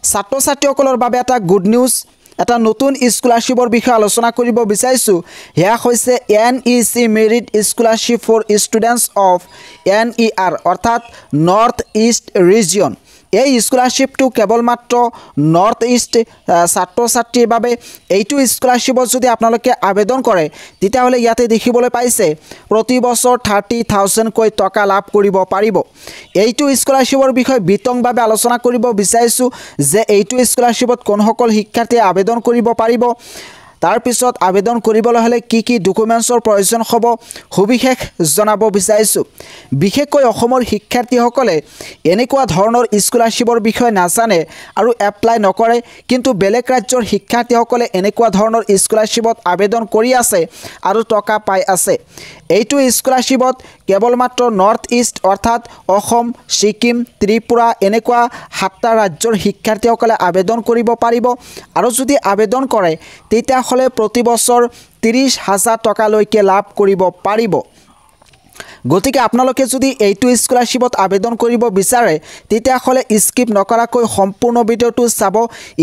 ছাত্ৰ ছাত্ৰীসকলৰ বাবে এটা গুড নিউজ এটা নতুন স্কলাৰশ্বিপৰ বিষয়ে আলোচনা কৰিব বিচাৰিছো হেয়া হৈছে NEC merit scholarship for students of NER অৰ্থাৎ নৰ্থ ইষ্ট ৰিজিয়ন এই স্কলাৰশ্বিপটো কেৱল মাত্ৰ নৰ্থ ইষ্ট ছাত্ৰ ছাত্ৰীৰ বাবে এইটো স্কলাৰশ্বিপত যদি আপোনালোকে আবেদন কৰে তেতিয়াহ'লে ইয়াতে দেখিবলৈ পাইছে প্ৰতি বছৰ 30,000 কৈ টকা লাভ কৰিব পাৰিব এইটো স্কলাৰশ্বিপৰ বিষয়ে বিতংভাৱে আলোচনা কৰিব বিচাৰিছো যে এইটো স্কলাৰশ্বিপত কোনসকল শিক্ষাৰ্থীয়ে আবেদন কৰিব পাৰিব তাৰ পিছত আবেদন কৰিবলৈ হলে কি ডকুমেন্টছৰ প্ৰয়োজন হ'ব সবিশেষ জনাব বিচাৰিছো বিশেষকৈ অসমৰ শিক্ষাৰ্থীসকলে এনেকুৱা ধৰণৰ স্কলাৰশ্বিপৰ বিষয়ে নাজানে আৰু এপ্লাই নকৰে কিন্তু বেলেগ ৰাজ্যৰ শিক্ষাৰ্থীসকলে এনেকুৱা ধৰণৰ স্কলাৰশ্বিপত আবেদন কৰি আছে আৰু টকা পাই আছে এইটো স্কলাৰশ্বিপত কেৱল মাত্ৰ নৰ্থ ইষ্ট অৰ্থাৎ অসম সিকিম ত্ৰিপুৰা এনেকুৱা 7টা ৰাজ্যৰ শিক্ষাৰ্থীসকলে আবেদন কৰিব পাৰিব আৰু যদি আবেদন কৰে তেতিয়া হলে প্ৰতি বছৰ 30,000 টকা লৈকে লাভ কৰিব পাৰিব গতিকে আপোনালোকে যদি এইটো স্কলাৰশ্বিপত আবেদন কৰিব বিচাৰে তেতিয়া হলে স্কিপ নকৰাকৈ সম্পূৰ্ণ ভিডিওটো চাব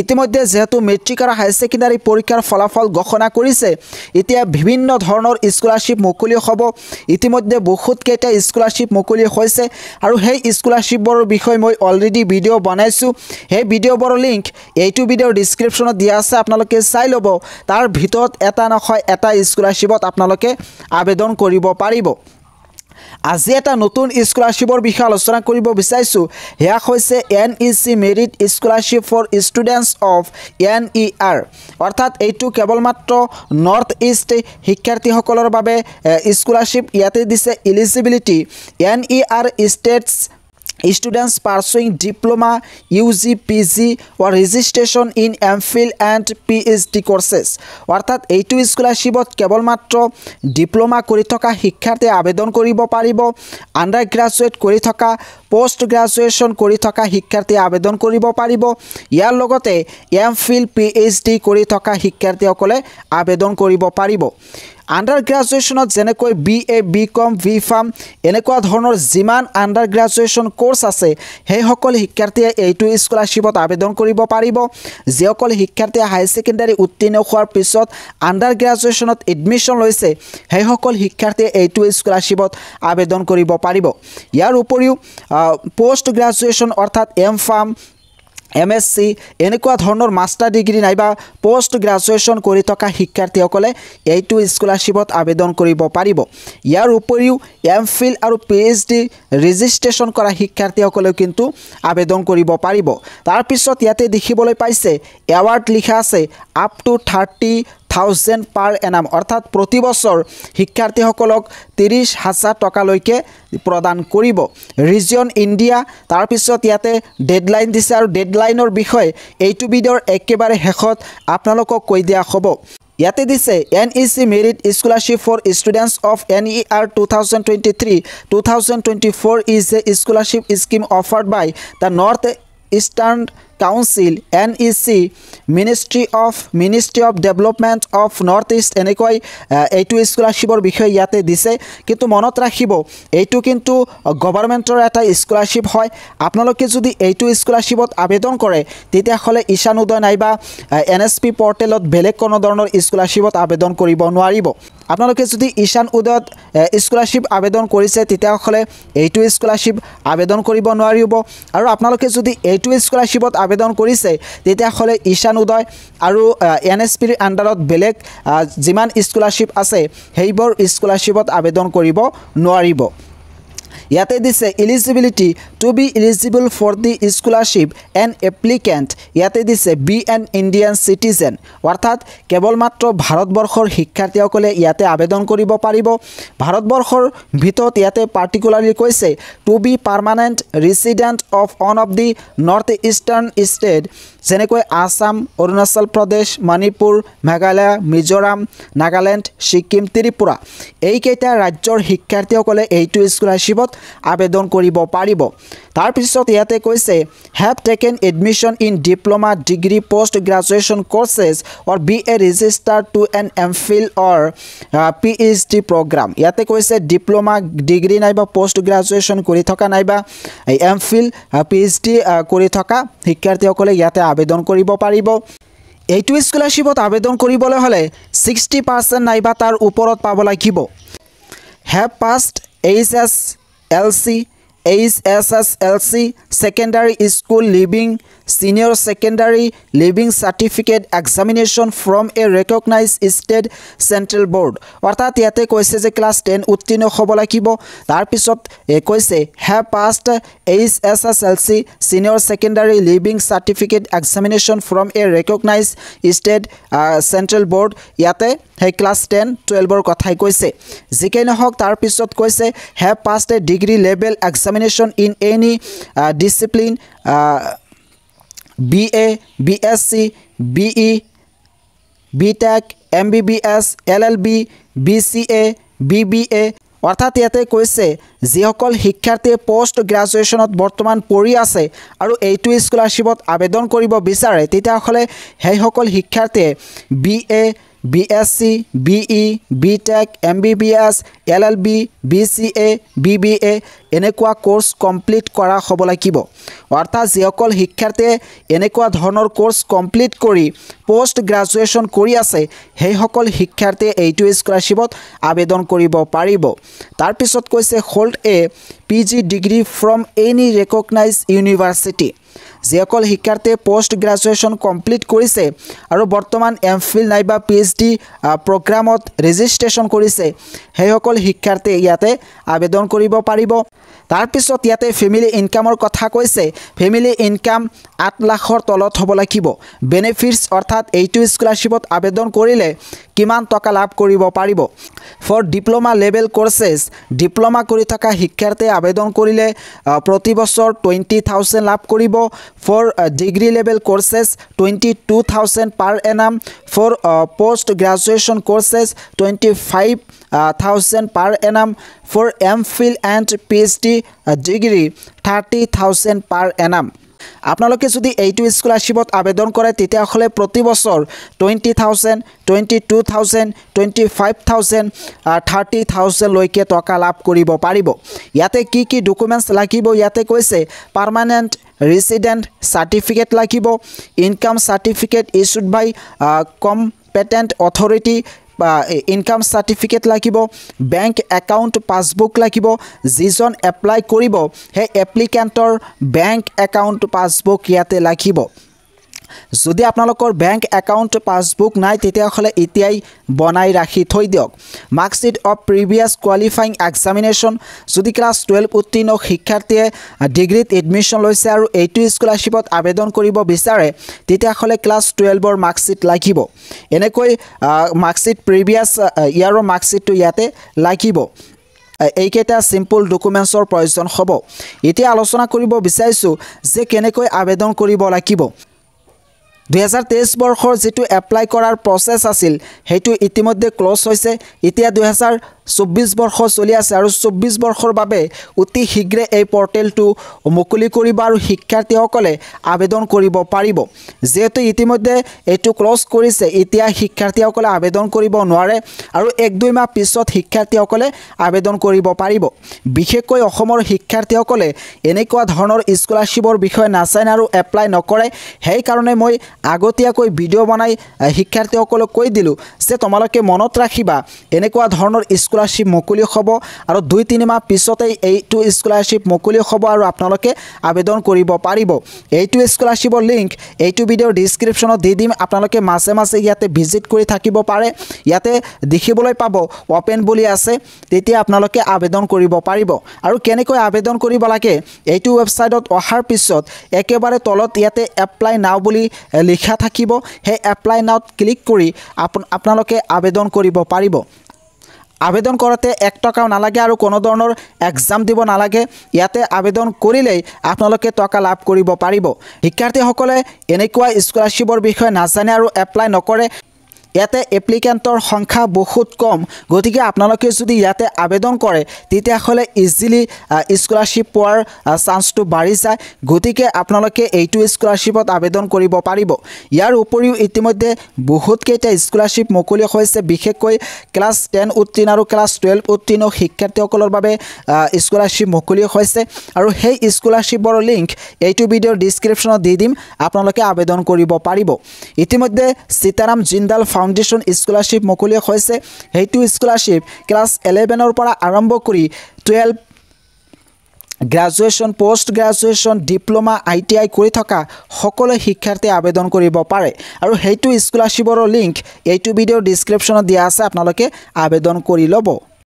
ইতিমধ্যে যেহেতু মেট্ৰিক আৰু হাই সেকেন্ডাৰী পৰীক্ষাৰ ফলাফল ঘোষণা কৰিছে এতিয়া বিভিন্ন ধৰণৰ স্কলাৰশ্বিপ মুকলি হ'ব ইতিমধ্যে বহুত কেইটা স্কলাৰশ্বিপ মুকলি হৈছে আৰু সেই স্কলাৰশ্বিপৰ বিষয়ে মই অলৰেডি ভিডিও বনাইছো সেই ভিডিওৰ লিংক এইটো ভিডিওৰ ডেসক্ৰিপচনত দিয়া আছে আপোনালোকে চাই লব তাৰ ভিতৰত এটা নহয় এটা স্কলাৰশ্বিপত আপোনালোকে আবেদন কৰিব পাৰিব আজি এটা নতুন স্কলাৰশ্বিপৰ বিষয়ে আলোচনা কৰিব বিচাৰিছো হেয়া হৈছে NEC merit scholarship for students of NER অৰ্থাৎ এইটো কেৱল মাত্ৰ নৰ্থ ইষ্ট শিক্ষাৰ্থীসকলৰ বাবে স্কলাৰশ্বিপ ইয়াতে দিছে eligibility NER states students pursuing diploma UG PG or registration in MPhil and PhD courses অৰ্থাৎ এইটো স্কলাৰশ্বিপত কেৱল মাত্ৰ ডিপ্লোমা কৰি থকা শিক্ষাৰ্থী আবেদন কৰিব পাৰিব আন্ডাৰ গ্ৰেজুৱেট কৰি থকা পোষ্ট গ্ৰেজুৱেচন কৰি থকা শিক্ষাৰ্থী আবেদন কৰিব পাৰিব ইয়াৰ লগতে MPhil PhD কৰি থকা শিক্ষাৰ্থীসকলে আবেদন কৰিব পাৰিব আন্ডাৰ গ্ৰেজুৱেচনত যেনেকৈ BA BCom BPharm এনেকুৱা ধৰণৰ যিমান আন্ডাৰ গ্ৰেজুৱেচন কোৰ্স আছে সেই সকল শিক্ষাৰ্থীয়ে এইটো স্কলাৰশ্বিপত আবেদন কৰিব পাৰিব যিসকল শিক্ষাৰ্থীয়ে হাই সেকেন্ডাৰী উত্তীৰ্ণ হোৱাৰ পিছত আন্ডাৰ গ্ৰেজুৱেচনত এডমিশন লৈছে সেই সকল শিক্ষাৰ্থীয়ে এইটো স্কলাৰশ্বিপত আবেদন কৰিব পাৰিব ইয়াৰ উপৰিও পোষ্ট গ্ৰেজুৱেচন অৰ্থাৎ MPharm MSc এনেকুৱা ধৰণৰ মাস্টাৰ ডিগ্ৰী নাইবা পোষ্ট গ্ৰেজুৱেচন কৰি থকা শিক্ষাৰ্থীসকলে এইটো স্কলাৰশ্বিপত আবেদন কৰিব পাৰিব ইয়াৰ উপৰিও MPhil আৰু PhD ৰেজিষ্ট্ৰেচন কৰা শিক্ষাৰ্থীসকলে কিন্তু আবেদন কৰিব পাৰিব তাৰ পিছত ইয়াতে দেখিবলৈ পাইছে এৱাৰ্ড লিখা আছে আপ টু 30,000 পাৰ এনাম অৰ্থাৎ প্ৰতি বছৰ শিক্ষাৰ্থীসকলক 30,000 টকা লৈকে প্ৰদান কৰিব ৰিজন ইণ্ডিয়া তাৰ পিছত ইয়াতে ডেডলাইন দিছে আৰু ডেডলাইনৰ বিষয়ে এইটো ভিডিওৰ একেবাৰে শেষত আপোনালোকক কৈ দিয়া হ'ব ইয়াতে দিছে NEC merit scholarship for students of NER 2023-2024 is a scholarship scheme offered by the North Eastern Council NEC Ministry of Development of Northeast এনেকৈ এইটো স্কলাৰশ্বিপৰ বিষয়ে ইয়াতে দিছে কিন্তু মনত ৰাখিব এইটো কিন্তু গভৰ্ণমেণ্টৰ এটা স্কলাৰশ্বিপ হয় আপোনালোকে যদি এইটো স্কলাৰশ্বিপত আবেদন কৰে তেতিয়া হলে ঈশান উদয় নাইবা NSP পৰ্টেলত বেলেগ কোনো ধৰণৰ স্কলাৰশ্বিপত আবেদন কৰিব নোৱাৰিব আপোনালোকে যদি ঈশান উদয়ত স্কলাৰশ্বিপ আবেদন কৰিছে তেতিয়া হলে এইটো স্কলাৰশ্বিপ আবেদন কৰিব নোৱাৰিব আৰু আপোনালোকে যদি এইটো স্কলাৰশ্বিপত আবেদন কৰিছে তেতিয়া হলে ঈশান উদয় আৰু NSPৰ আন্ডাৰত বেলেগ যিমান স্কলাৰশ্বিপ আছে হেইবৰ স্কলাৰশ্বিপত আবেদন কৰিব নোৱাৰিব ইয়াতে দিছে eligibility to be eligible for the scholarship an applicant ইয়াতে দিছে বি এন ইণ্ডিয়ান সিটিজেন অৰ্থাৎ কেৱল মাত্ৰ ভাৰতবৰ্ষৰ শিক্ষাৰ্থীসকলে ইয়াতে আবেদন কৰিব পাৰিব ভাৰতবৰ্ষৰ ভিতৰত ইয়াতে পাৰ্টিকুলাৰলি কৈছে to be permanent resident of on of the north eastern state যেনেকৈ আসাম অৰুণাচল প্ৰদেশ মণিপুৰ মেঘালয় মিজোৰাম নাগালেণ্ড সিকিম ত্ৰিপুৰা এই কেইটা ৰাজ্যৰ শিক্ষাৰ্থীসকলে এইটো স্কলাৰশ্বিপত স্কলাৰশ্বিপত আবেদন কৰিব পাৰিব তাৰ পিছত ইয়াতে কৈছে have taken admission in diploma degree post graduation courses or be a registered to an MPhil or PhD program ইয়াতে কৈছে ডিপ্লোমা ডিগ্ৰী নাইবা পোষ্ট গ্ৰাজুৱেচন কৰি থকা নাইবা MPhil PhD কৰি থকা শিক্ষাৰ্থীসকলে ইয়াতে আবেদন কৰিব পাৰিব এইটো স্কলাৰশ্বিপত আবেদন কৰিবলৈ হলে 60% নাইবা তাৰ ওপৰত পাব লাগিব have passed HSLC secondary school leaving senior secondary leaving certificate examination from a recognized state central board অৰ্থাৎ ইয়াতে কৈছে যে ক্লাছ 10 উত্তীৰ্ণ হ'ব লাগিব তাৰ পিছত কৈছে have passed HSLC senior secondary leaving certificate examination from a recognized state central board ইয়াতে হে ক্লাছ 10 12 ৰ কথাই কৈছে জিকে নহক তাৰ পিছত কৈছে have passed a degree level examination in any discipline BA BSc BE BTech MBBS LLB BCA BBA অৰ্থাৎ ইয়াতে কৈছে যিসকল শিক্ষাৰ্থীয়ে পোষ্ট গ্ৰাজুৱেচনত বৰ্তমান পঢ়ি আছে আৰু এইটো স্কলাৰশ্বিপত আবেদন কৰিব বিচাৰে তেতিয়াহলে হেইসকল শিক্ষাৰ্থীয়ে BA BSc BE BTech MBBS LLB BCA BBA এনেকুৱা কোৰ্স কমপ্লিট কৰা হ'ব লাগিব অৰ্থাৎ যিসকল শিক্ষাৰ্থীয়ে এনেকুৱা ধৰণৰ কোৰ্স কমপ্লিট কৰি পোষ্ট গ্ৰাজুৱেচন কৰি আছে হেইসকল শিক্ষাৰ্থীয়ে এইটো স্কলাৰশ্বিপত আবেদন কৰিব পাৰিব তাৰ পিছত কৈছে hold a PG degree from any recognized university যিসকল শিক্ষাৰ্থীয়ে পোষ্ট গ্ৰাজুৱেচন কমপ্লিট কৰিছে আৰু বৰ্তমান MPhil নাইবা PhD প্ৰগ্ৰামত ৰেজিষ্ট্ৰেচন কৰিছে হেইসকল শিক্ষাৰ্থীয়ে ইয়াতে আবেদন কৰিব পাৰিব তাৰ পিছত ইয়াতে ফ্যামিলি ইনকামৰ কথা কৈছে ফ্যামিলি ইনকাম 8 লাখৰ তলত হ'ব লাগিব বেনিফিটস অৰ্থাৎ এইটো স্কলাৰশ্বিপত আবেদন কৰিলে কিমান টকা লাভ কৰিব পাৰিব ফৰ ডিপ্লোমা লেভেল কোৰ্সেস ডিপ্লোমা কৰি থকা শিক্ষাৰ্থীয়ে আবেদন কৰিলে প্ৰতি বছৰ 20000 লাভ কৰিব for degree level courses 22000 per annum for post graduation courses 25000 per annum for MPhil and PhD degree 30000 per annum আপোনালোকে যদি এইটো স্কলাৰশ্বিপত আবেদন কৰে তেতিয়া হলে প্ৰতি বছৰ 20000 22000 25000 30000 লৈকে টকা লাভ কৰিব পাৰিব ইয়াতে কি কি ডকুমেন্টস লাগিব ইয়াতে কৈছে পাৰ্মানেন্ট resident certificate লাগিব income certificate issued by competent authority income certificate লাগিব ব্যাংক একাউন্ট পাসবুক লাগিব যিজন এপ্লাই কৰিব হে এপ্লিকেন্টৰ ব্যাংক একাউন্ট পাসবুক ইয়াতে লাগিব যদি আপোনালোকৰ ব্যাংক একাউন্ট পাসবুক নাই তেতিয়া হলে এতিয়াই বনাই ৰাখি থৈ দিওক মাৰ্কশিট অফ প্ৰিভিয়াস কোৱালিফাইং এক্সামিনেশন যদি ক্লাস 12 উত্তীৰ্ণ শিক্ষাৰ্থীয়ে ডিগ্ৰীত এডমিশন লৈছে আৰু এইটো স্কলাৰশ্বিপত আবেদন কৰিব বিচাৰে তেতিয়া হলে ক্লাস 12 ৰ মাৰ্কশিট লাগিব এনেকৈ মাৰ্কশিট প্ৰিভিয়াস ইয়াৰৰ মাৰ্কশিটটো ইয়াতে লাগিব এইকেইটা সিম্পল ডকুমেন্টছৰ প্ৰয়োজন হ'ব এতিয়া আলোচনা কৰিব বিচাৰিছো যে কেনেকৈ আবেদন কৰিব লাগিব 2023 বৰ্ষৰ যেটো এপ্লাই কৰাৰ প্ৰসেস আছিল হেতু ইতিমধ্যে ক্লোজ হৈছে এতিয়া 2024 বৰ্ষ চলি আছে আৰু 24 বৰ্ষৰ বাবে অতি শীঘ্ৰে এই পৰ্টেলটো মুকলি কৰিব আৰু শিক্ষাৰ্থীসকলে আবেদন কৰিব পাৰিব যেহেতু ইতিমধ্যে এটো ক্লোজ কৰিছে এতিয়া শিক্ষাৰ্থীসকলে আবেদন কৰিব নোৱাৰে আৰু 1-2 মাহ পিছত শিক্ষাৰ্থীসকলে আবেদন কৰিব পাৰিব বিশেষকৈ অসমৰ শিক্ষাৰ্থীসকলে এনেকুৱা ধৰণৰ স্কলাৰশ্বিপৰ বিষয়ে নাজানে আৰু এপ্লাই নকৰে হেই কাৰণে মই আগতীয়াকৈ ভিডিও বনাই শিক্ষাৰ্থীসকলক কৈ দিলো যে তোমালোকে মনত ৰাখিবা এনেকুৱা ধৰণৰ স্কলাৰশ্বিপ মুকলি হ'ব আৰু 2-3 মাহ পিছতে এইটো স্কলাৰশ্বিপ মুকলি হ'ব আৰু আপোনালোকে আবেদন কৰিব পাৰিব এইটো স্কলাৰশ্বিপৰ লিংক এইটো ভিডিওৰ ডেসক্ৰিপচনত দি দিম আপোনালোকে মাসে মাসে ইয়াতে ভিজিট কৰি থাকিব পাৰে ইয়াতে দেখিবলৈ পাব ওপেন বুলি আছে তেতিয়া আপোনালোকে আবেদন কৰিব পাৰিব আৰু কেনেকৈ আবেদন কৰিব লাগে এইটো ওয়েবসাইটত অহাৰ পিছত একেবাৰে তলত ইয়াতে এপ্লাই নাও বুলি লিখা থাকিব হে এপ্লাই নাওত ক্লিক কৰি আপোনালোকে আবেদন কৰিব পাৰিব আবেদন কৰতে 1 টকাও নালাগে আৰু কোনো ধৰণৰ এক্সাম দিব নালাগে ইয়াতে আবেদন কৰিলে আপোনালোকে টকা লাভ কৰিব পাৰিব শিক্ষাৰ্থীসকলে এনেকুৱা স্কলাৰশ্বিপৰ বিষয়ে নাজানে আৰু এপ্লাই নকৰে ইয়াতে এপ্লিকেণ্টৰ সংখ্যা বহুত কম গতিকে আপোনালোকে যদি ইয়াতে আবেদন কৰে তেতিয়াহ'লে ইজিলি স্কলাৰশ্বিপ পোৱাৰ চান্সটো বাঢ়ি যায় গতিকে আপোনালোকে এইটো স্কলাৰশ্বিপত আবেদন কৰিব পাৰিব ইয়াৰ উপৰিও ইতিমধ্যে বহুত কেইটা স্কলাৰশ্বিপ মুকলি হৈছে বিশেষকৈ ক্লাছ 10 উত্তীৰ্ণ আৰু ক্লাছ 12 উত্তীৰ্ণ শিক্ষাৰ্থীসকলৰ বাবে স্কলাৰশ্বিপ মুকলি হৈছে আৰু সেই স্কলাৰশ্বিপৰ লিংক এইটো ভিডিঅ'ৰ ডেসক্ৰিপচনত দি দিম আপোনালোকে আবেদন কৰিব পাৰিব ইতিমধ্যে সীতাৰাম জিন্দাল ফাউণ্ডেশ্যন স্কলাৰশ্বিপ মুকলি হৈছে সেইটো স্কলাৰশ্বিপ ক্লাছ 11 ৰ পৰা আৰম্ভ কৰি 12 graduation post graduation diploma ITI কৰি থকা সকলো শিক্ষাৰ্থী আবেদন কৰিব পাৰে আৰু সেইটো স্কলাৰশ্বিপৰ লিংক এইটো ভিডিঅ'ৰ ডেসক্ৰিপচনত দিয়া আছে আপোনালোকে আবেদন কৰি ল'ব